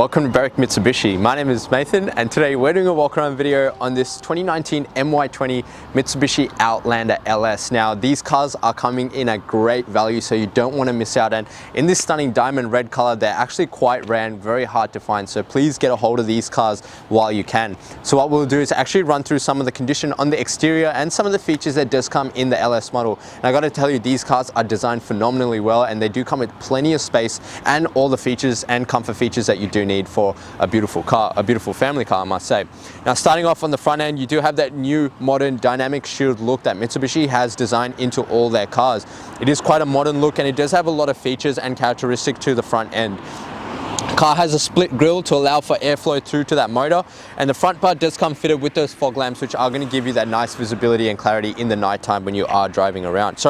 Welcome to Berwick Mitsubishi. My name is Nathan and today we're doing a walk around video on this 2019 MY20 Mitsubishi Outlander LS. Now these cars are coming in at great value, so you don't want to miss out, and in this stunning diamond red color they're actually quite rare and very hard to find, so please get a hold of these cars while you can. So what we'll do is actually run through some of the condition on the exterior and some of the features that does come in the LS model. And I got to tell you, these cars are designed phenomenally well and they do come with plenty of space and all the features and comfort features that you do need for a beautiful car, a beautiful family car, I must say. Now starting off on the front end, you do have that new modern dynamic shield look that Mitsubishi has designed into all their cars. It is quite a modern look and it does have a lot of features and characteristics to the front end. The car has a split grille to allow for airflow through to that motor, and the front part does come fitted with those fog lamps, which are going to give you that nice visibility and clarity in the night time when you are driving around,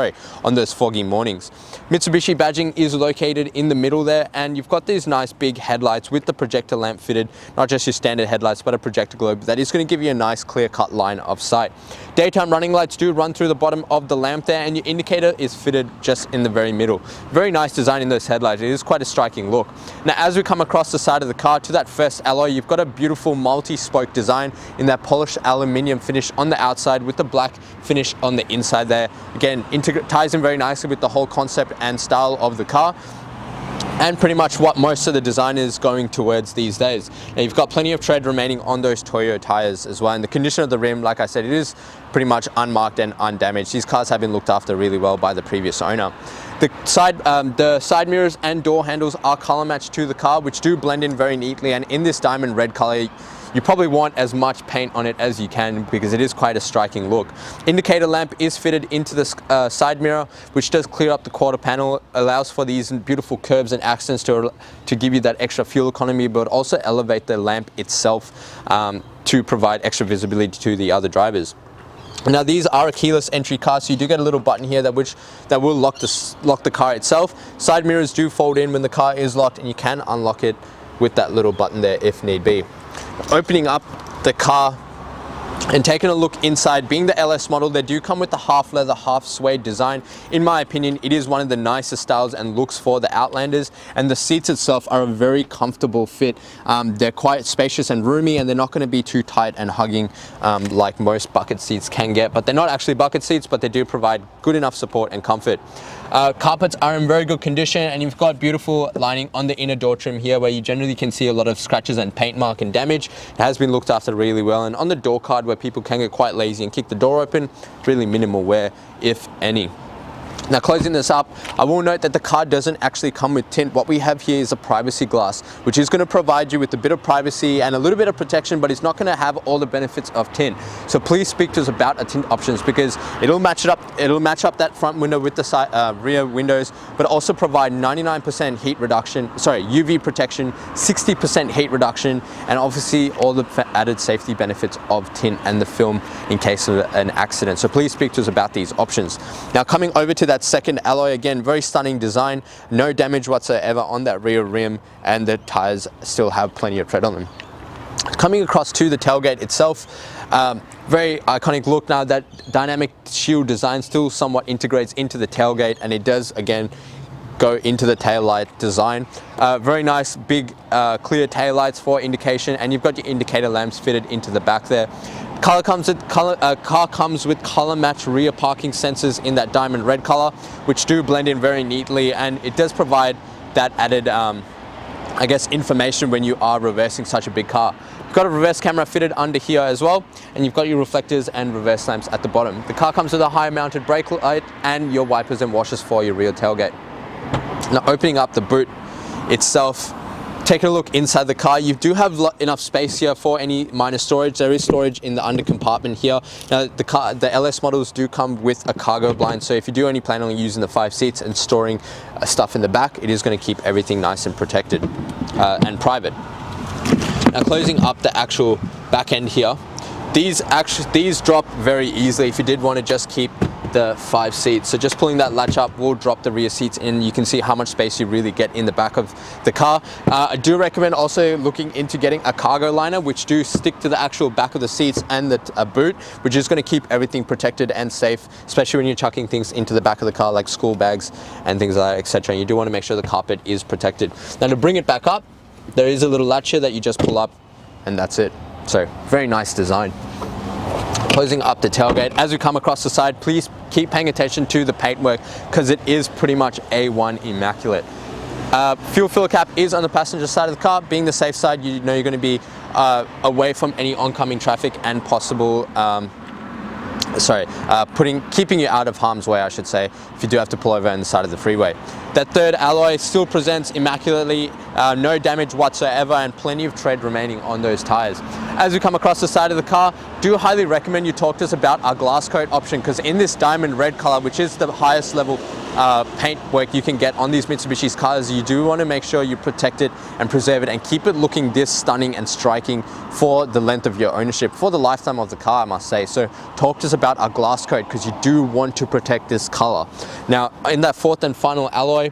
on those foggy mornings. Mitsubishi badging is located in the middle there, and you've got these nice big headlights with the projector lamp fitted, not just your standard headlights but a projector globe that is going to give you a nice clear cut line of sight. Daytime running lights do run through the bottom of the lamp there, and your indicator is fitted just in the very middle. Very nice design in those headlights. It is quite a striking look. Now as we come across the side of the car to that first alloy, you've got a beautiful multi-spoke design in that polished aluminium finish on the outside with the black finish on the inside there. Again, ties in very nicely with the whole concept and style of the car, and pretty much what most of the design is going towards these days. Now you've got plenty of tread remaining on those Toyo tires as well, and the condition of the rim, like I said, it is pretty much unmarked and undamaged. These cars have been looked after really well by the previous owner. The side mirrors and door handles are color matched to the car, which do blend in very neatly, and in this diamond red color you probably want as much paint on it as you can because it is quite a striking look. Indicator lamp is fitted into the side mirror, which does clear up the quarter panel, allows for these beautiful curves and accents to give you that extra fuel economy, but also elevate the lamp itself to provide extra visibility to the other drivers. Now these are a keyless entry car, so you do get a little button here that will lock the car itself. Side mirrors do fold in when the car is locked, and you can unlock it with that little button there if need be. Opening up the car and taking a look inside, being the LS model, they do come with the half leather, half suede design. In my opinion, it is one of the nicest styles and looks for the Outlanders, and the seats itself are a very comfortable fit. They're quite spacious and roomy, and they're not going to be too tight and hugging like most bucket seats can get, but they're not actually bucket seats, but they do provide good enough support and comfort. Carpets are in very good condition, and you've got beautiful lining on the inner door trim here where you generally can see a lot of scratches and paint mark and damage. It has been looked after really well, and on the door card where people can get quite lazy and kick the door open, really minimal wear, if any. Now closing this up, I will note that the car doesn't actually come with tint. What we have here is a privacy glass, which is going to provide you with a bit of privacy and a little bit of protection, but it's not going to have all the benefits of tint. So please speak to us about tint options, because it'll match up that front window with the side, rear windows, but also provide 99% heat reduction, UV protection, 60% heat reduction, and obviously all the added safety benefits of tint and the film in case of an accident. So please speak to us about these options. Now coming over to that second alloy, again, very stunning design, no damage whatsoever on that rear rim, and the tires still have plenty of tread on them. Coming across to the tailgate itself, very iconic look. Now that dynamic shield design still somewhat integrates into the tailgate, and it does again go into the tail light design. Very nice big clear tail lights for indication, and you've got your indicator lamps fitted into the back there. Car comes with color match rear parking sensors in that diamond red color, which do blend in very neatly, and it does provide that added I guess information when you are reversing such a big car. You've got a reverse camera fitted under here as well, and you've got your reflectors and reverse lamps at the bottom. The car comes with a high mounted brake light and your wipers and washers for your rear tailgate. Now opening up the boot itself, taking a look inside the car, you do have enough space here for any minor storage. There is storage in the under compartment here. Now the LS models do come with a cargo blind, so if you do only plan on using the 5 seats and storing stuff in the back, it is going to keep everything nice and protected and private. Now closing up the actual back end here, these drop very easily if you did want to just keep the 5 seats. So just pulling that latch up will drop the rear seats in. You can see how much space you really get in the back of the car. I do recommend also looking into getting a cargo liner, which do stick to the actual back of the seats and the boot, which is going to keep everything protected and safe, especially when you're chucking things into the back of the car like school bags and things like that, etc. You do want to make sure the carpet is protected. Now to bring it back up, there is a little latch here that you just pull up, and that's it. So very nice design. Closing up the tailgate, as we come across the side, please keep paying attention to the paintwork because it is pretty much A1 immaculate. Fuel filler cap is on the passenger side of the car. Being the safe side, you know you're going to be away from any oncoming traffic and possible keeping you out of harm's way, I should say, if you do have to pull over on the side of the freeway. That third alloy still presents immaculately, no damage whatsoever, and plenty of tread remaining on those tires. As we come across the side of the car, do highly recommend you talk to us about our glass coat option, because in this diamond red color, which is the highest level paint work you can get on these Mitsubishi's cars, you do want to make sure you protect it and preserve it and keep it looking this stunning and striking for the length of your ownership, for the lifetime of the car, I must say. So talk to us about our glass coat, because you do want to protect this color. Now, in that fourth and final alloy,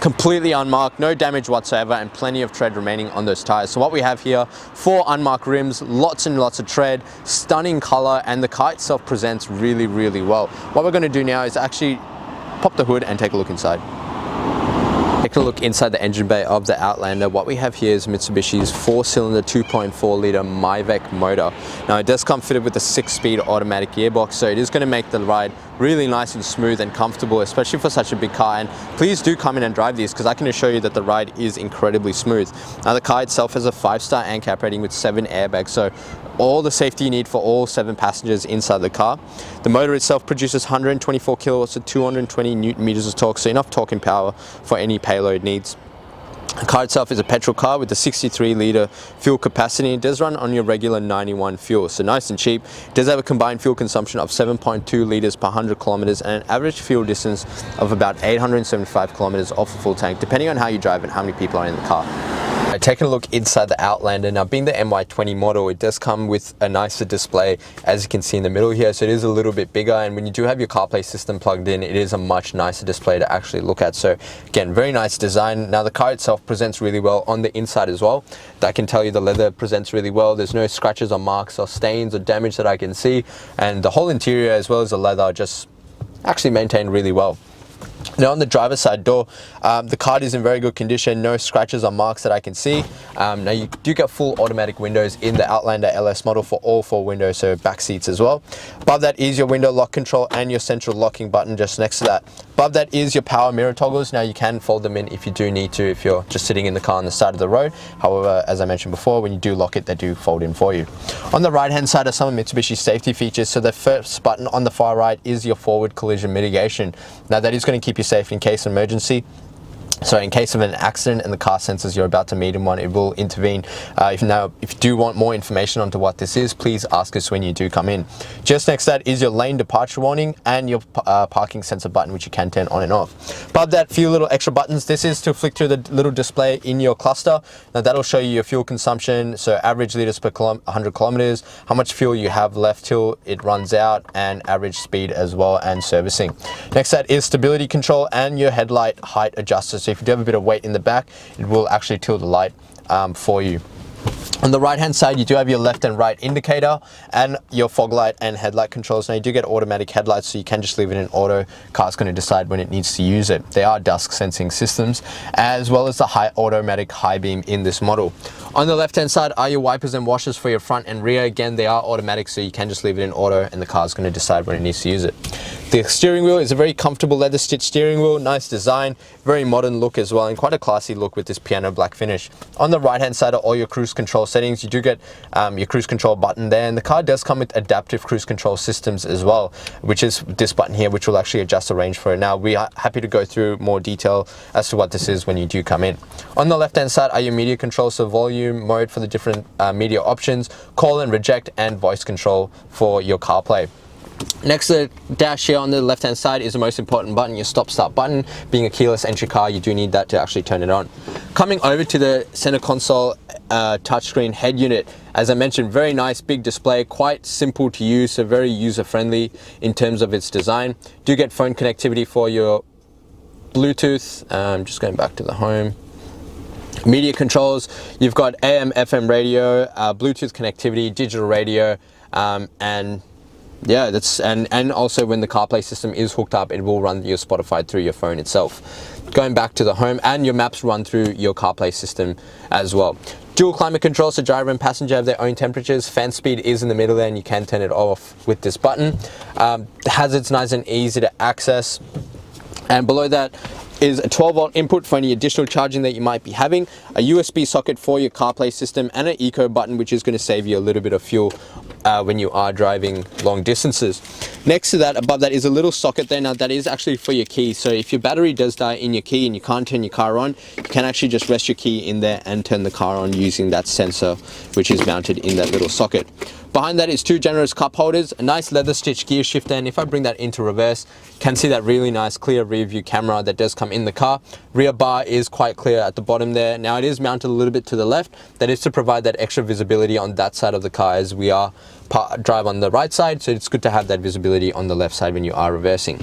completely unmarked, no damage whatsoever, and plenty of tread remaining on those tires. So what we have here, 4 unmarked rims, lots and lots of tread, stunning color, and the car itself presents really, really well. What we're going to do now is actually pop the hood and take a look inside. Taking a look inside the engine bay of the Outlander, what we have here is Mitsubishi's 4-cylinder 2.4 litre Myvec motor. Now it does come fitted with a 6-speed automatic gearbox, so it is going to make the ride really nice and smooth and comfortable, especially for such a big car. And please do come in and drive these, because I can assure you that the ride is incredibly smooth. Now the car itself has a 5-star ANCAP rating with 7 airbags, so all the safety you need for all 7 passengers inside the car. The motor itself produces 124 kilowatts to 220 newton meters of torque, so enough torque and power for any payload needs. The car itself is a petrol car with a 63 litre fuel capacity. It does run on your regular 91 fuel, so nice and cheap. It does have a combined fuel consumption of 7.2 litres per 100 kilometers and an average fuel distance of about 875 kilometers off a full tank, depending on how you drive and how many people are in the car. Taking a look inside the Outlander, now being the MY20 model, it does come with a nicer display, as you can see in the middle here, so it is a little bit bigger, and when you do have your CarPlay system plugged in, it is a much nicer display to actually look at. So again, very nice design. Now the car itself presents really well on the inside as well. I can tell you the leather presents really well. There's no scratches or marks or stains or damage that I can see, and the whole interior as well as the leather just actually maintained really well. Now on the driver's side door, the car is in very good condition, no scratches or marks that I can see. Now you do get full automatic windows in the Outlander LS model for all 4 windows, so back seats as well. Above that is your window lock control and your central locking button just next to that. Above that is your power mirror toggles. Now you can fold them in if you do need to, if you're just sitting in the car on the side of the road. However, as I mentioned before, when you do lock it, they do fold in for you. On the right hand side are some of Mitsubishi's safety features. So the first button on the far right is your forward collision mitigation. Now that is going to keep you safe in case of emergency. So in case of an accident and the car senses you're about to meet in one, it will intervene. If you do want more information onto what this is, please ask us when you do come in. Just next to that is your lane departure warning and your parking sensor button, which you can turn on and off. Above that, few little extra buttons. This is to flick through the little display in your cluster. Now that'll show you your fuel consumption, so average liters per 100 kilometers, how much fuel you have left till it runs out, and average speed as well, and servicing. Next to that is stability control and your headlight height adjuster. So if you do have a bit of weight in the back, it will actually tilt the light for you. On the right hand side, you do have your left and right indicator and your fog light and headlight controls. Now you do get automatic headlights, so you can just leave it in auto. Car's going to decide when it needs to use it. They are dusk sensing systems, as well as the automatic high beam in this model. On the left hand side are your wipers and washers for your front and rear. Again, they are automatic, so you can just leave it in auto and the car's going to decide when it needs to use it. The steering wheel is a very comfortable leather stitched steering wheel, nice design, very modern look as well, and quite a classy look with this piano black finish. On the right hand side are all your cruise control settings. You do get your cruise control button there, and the car does come with adaptive cruise control systems as well, which is this button here, which will actually adjust the range for it. Now we are happy to go through more detail as to what this is when you do come in. On the left hand side are your media controls, so volume, mode for the different media options, call and reject, and voice control for your CarPlay. Next to the dash here on the left hand side is the most important button, your stop start button. Being a keyless entry car, you do need that to actually turn it on. Coming over to the center console touchscreen head unit, as I mentioned, very nice big display, quite simple to use, so very user friendly in terms of its design. Do get phone connectivity for your Bluetooth. Just going back to the home. Media controls, you've got AM, FM radio, Bluetooth connectivity, digital radio, and Yeah, that's and also when the CarPlay system is hooked up, it will run your Spotify through your phone itself. Going back to the home, and your maps run through your CarPlay system as well. Dual climate control, so driver and passenger have their own temperatures. Fan speed is in the middle there, and you can turn it off with this button. The hazards nice and easy to access. And below that is a 12-volt input for any additional charging that you might be having, a USB socket for your CarPlay system, and an eco button, which is going to save you a little bit of fuel when you are driving long distances. Next to that, above that, is a little socket there. Now that is actually for your key, so if your battery does die in your key and you can't turn your car on, you can actually just rest your key in there and turn the car on using that sensor, which is mounted in that little socket. Behind that is two generous cup holders, a nice leather stitch gear shifter, and if I bring that into reverse, you can see that really nice clear rear view camera that does come in the car. Rear bar is quite clear at the bottom there. Now it is mounted a little bit to the left. That is to provide that extra visibility on that side of the car, as we are drive on the right side, so it's good to have that visibility on the left side when you are reversing.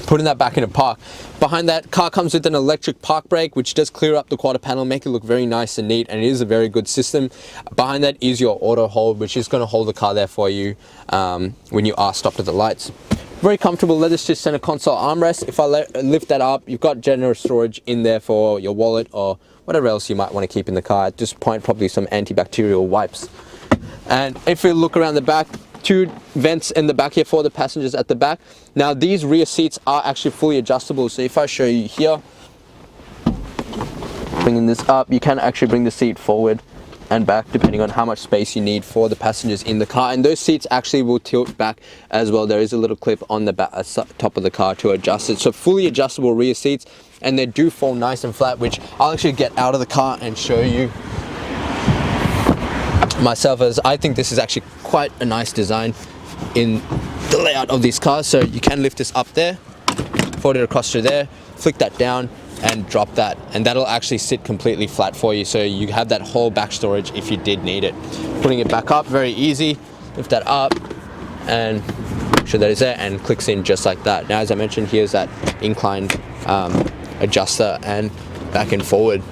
Putting that back into park. Behind that, car comes with an electric park brake, which does clear up the quarter panel, make it look very nice and neat, and it is a very good system. Behind that is your auto hold, which is going to hold the car there for you when you are stopped at the lights. Very comfortable leather stitch center console armrest. If I lift that up, you've got generous storage in there for your wallet or whatever else you might want to keep in the car. At this point, probably some antibacterial wipes. And if we look around the back, two vents in the back here for the passengers at the back. Now these rear seats are actually fully adjustable, so if I show you here, bringing this up, you can actually bring the seat forward and back depending on how much space you need for the passengers in the car, and those seats actually will tilt back as well. There is a little clip on the back, top of the car to adjust it. So fully adjustable rear seats, and they do fall nice and flat, which I'll actually get out of the car and show you myself, as I think this is actually quite a nice design in the layout of these cars. So you can lift this up there, fold it across to there, flick that down and drop that, and that'll actually sit completely flat for you, so you have that whole back storage if you did need it. Putting it back up, very easy. Lift that up and make sure that is there, and clicks in just like that. Now as I mentioned, here's that incline adjuster and back and forward.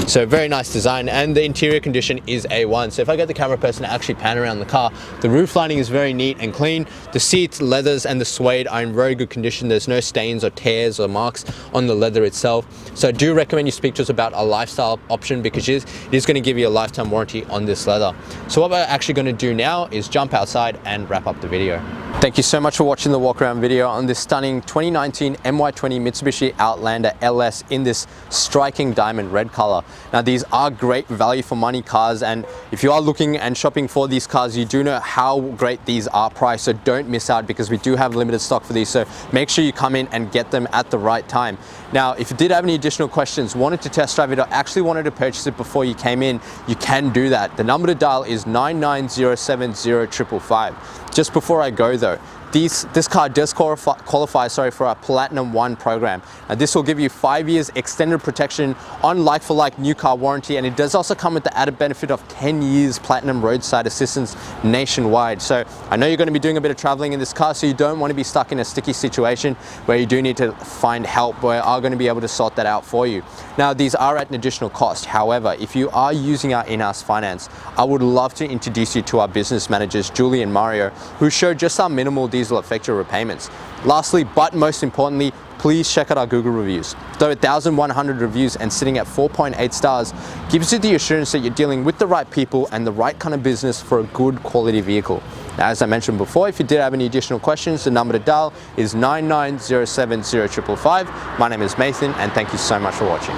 So very nice design, and the interior condition is A1. So if I get the camera person to actually pan around the car, the roof lining is very neat and clean. The seats, leathers, and the suede are in very good condition. There's no stains or tears or marks on the leather itself. So I do recommend you speak to us about a lifestyle option, because it is going to give you a lifetime warranty on this leather. So what we're actually going to do now is jump outside and wrap up the video. Thank you so much for watching the walk around video on this stunning 2019 MY20 Mitsubishi Outlander LS in this striking diamond red color. Now these are great value for money cars, and if you are looking and shopping for these cars, you do know how great these are priced, so don't miss out, because we do have limited stock for these. So make sure you come in and get them at the right time. Now if you did have any additional questions, wanted to test drive it, or actually wanted to purchase it before you came in, you can do that. The number to dial is 9907055. Just before I go though, this car does qualify for our Platinum 1 program. Now this will give you 5 years extended protection on like-for-like new car warranty, and it does also come with the added benefit of 10 years Platinum roadside assistance nationwide. So I know you're going to be doing a bit of traveling in this car, so you don't want to be stuck in a sticky situation where you do need to find help. We are going to be able to sort that out for you. Now these are at an additional cost. However, if you are using our in-house finance, I would love to introduce you to our business managers, Julie and Mario, who show just how minimal these will affect your repayments. Lastly, but most importantly, please check out our Google reviews. Though 1,100 reviews and sitting at 4.8 stars gives you the assurance that you're dealing with the right people and the right kind of business for a good quality vehicle. Now, as I mentioned before, if you did have any additional questions, the number to dial is 9907055. My name is Nathan, and thank you so much for watching.